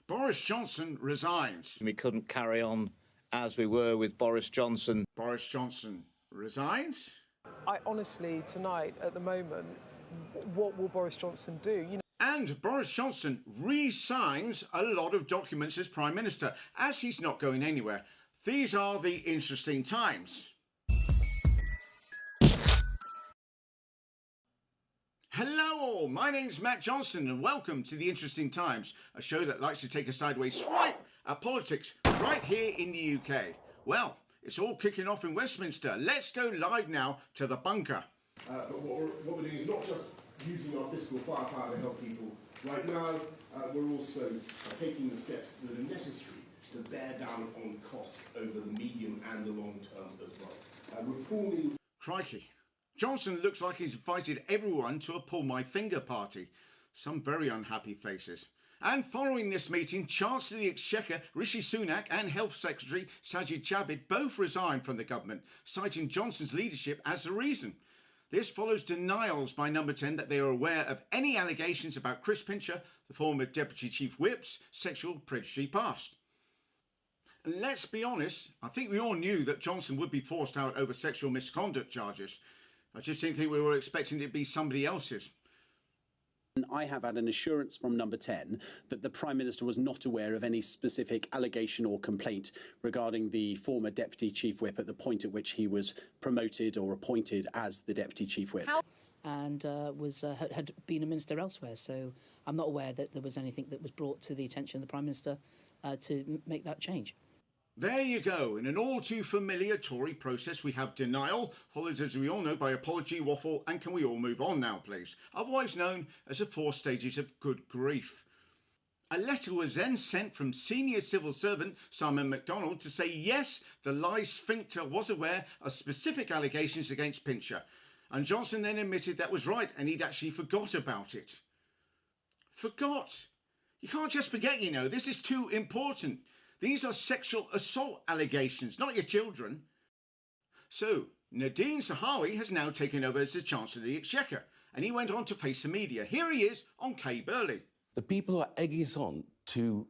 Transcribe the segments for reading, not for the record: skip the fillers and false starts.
Boris Johnson resigns. We couldn't carry on as we were with Boris Johnson. Boris Johnson resigns? I honestly, tonight, at the moment, what will Boris Johnson do? And Boris Johnson re-signs a lot of documents as Prime Minister, as he's not going anywhere. These are the interesting times. Hello all, my name's Matt Johnson and welcome to The Interesting Times, a show that likes to take a sideways swipe at politics right here in the UK. Well, it's all kicking off in Westminster. Let's go live now to the bunker. But what we're doing is not just using our fiscal firepower to help people. Right now, we're also taking the steps that are necessary to bear down on costs over the medium and the long term as well. Reforming... Crikey. Johnson looks like he's invited everyone to a pull my finger party. Some very unhappy faces. And following this meeting, Chancellor of the Exchequer Rishi Sunak and Health Secretary Sajid Javid both resigned from the government, citing Johnson's leadership as the reason. This follows denials by Number 10 that they are aware of any allegations about Chris Pincher, the former Deputy Chief Whip's sexual predatory past. And let's be honest, I think we all knew that Johnson would be forced out over sexual misconduct charges. I just didn't think we were expecting it to be somebody else's. I have had an assurance from Number 10 that the Prime Minister was not aware of any specific allegation or complaint regarding the former Deputy Chief Whip at the point at which he was promoted or appointed as the Deputy Chief Whip. And had been a minister elsewhere, so I'm not aware that there was anything that was brought to the attention of the Prime Minister to make that change. There you go. In an all too familiar Tory process, we have denial, followed as we all know by apology, waffle, and can we all move on now please? Otherwise known as the 4 stages of good grief. A letter was then sent from senior civil servant Simon MacDonald to say yes, the live sphincter was aware of specific allegations against Pincher. And Johnson then admitted that was right and he'd actually forgot about it. Forgot? You can't just forget, you know, this is too important. These are sexual assault allegations, not your children. So, Nadine Zahawi has now taken over as the Chancellor of the Exchequer, and he went on to face the media. Here he is on Kay Burley. The people who are egging us on to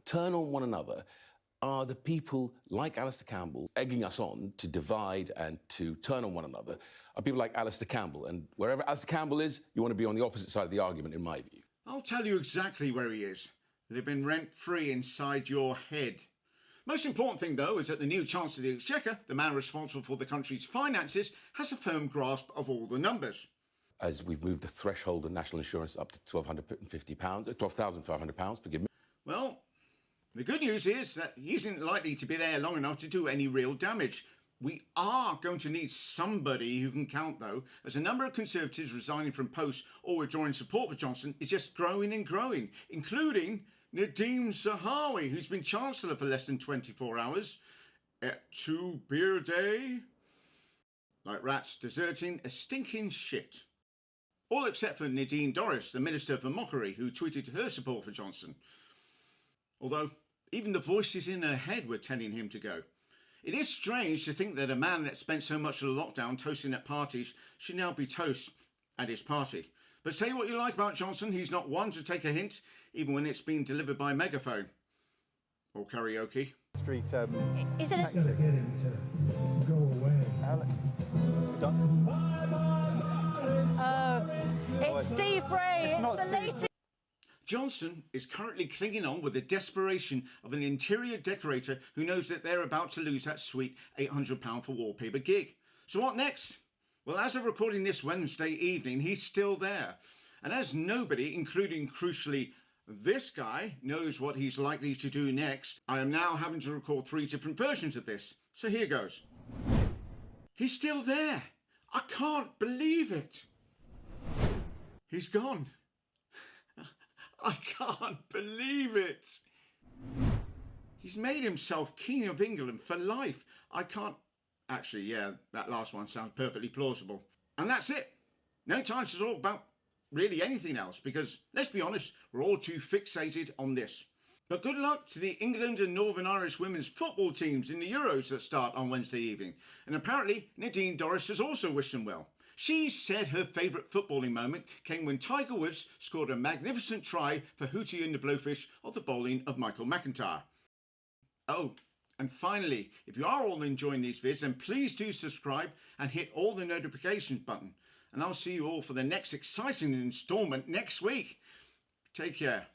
turn on one another are the people like Alistair Campbell egging us on to divide and to turn on one another, are people like Alistair Campbell. And wherever Alistair Campbell is, you want to be on the opposite side of the argument, in my view. I'll tell you exactly where he is. They've been rent-free inside your head. Most important thing, though, is that the new Chancellor of the Exchequer, the man responsible for the country's finances, has a firm grasp of all the numbers. As we've moved the threshold of national insurance up to £12,500, forgive me. Well, the good news is that he isn't likely to be there long enough to do any real damage. We are going to need somebody who can count, though, as the number of Conservatives resigning from posts or withdrawing support for Johnson is just growing and growing, including Nadine Zahawi, who's been Chancellor for less than 24 hours, at 2 beer a day. Like rats deserting a stinking shit. All except for Nadine Dorries, the Minister for Mockery, who tweeted her support for Johnson. Although, even the voices in her head were telling him to go. It is strange to think that a man that spent so much of the lockdown toasting at parties should now be toast at his party. But say what you like about Johnson, he's not one to take a hint, even when it's been delivered by megaphone. Or karaoke. Street, is it a... Gotta get him to go away. It's Steve Bray. It's not the Steve. latest... Johnson is currently clinging on with the desperation of an interior decorator who knows that they're about to lose that sweet £800 for wallpaper gig. So what next? Well, as of recording this Wednesday evening, he's still there. And as nobody, including crucially this guy, knows what he's likely to do next, I am now having to record 3 different versions of this. So here goes. He's still there. I can't believe it. He's gone. I can't believe it. He's made himself King of England for life. I can't... Actually, yeah, that last one sounds perfectly plausible. And that's it. No time to talk about really anything else because, let's be honest, we're all too fixated on this. But good luck to the England and Northern Irish women's football teams in the Euros that start on Wednesday evening. And apparently, Nadine Dorries has also wished them well. She said her favourite footballing moment came when Tiger Woods scored a magnificent try for Hootie and the Blowfish of the bowling of Michael McIntyre. Oh, and finally, if you are all enjoying these vids, then please do subscribe and hit all the notifications button. And I'll see you all for the next exciting instalment next week. Take care.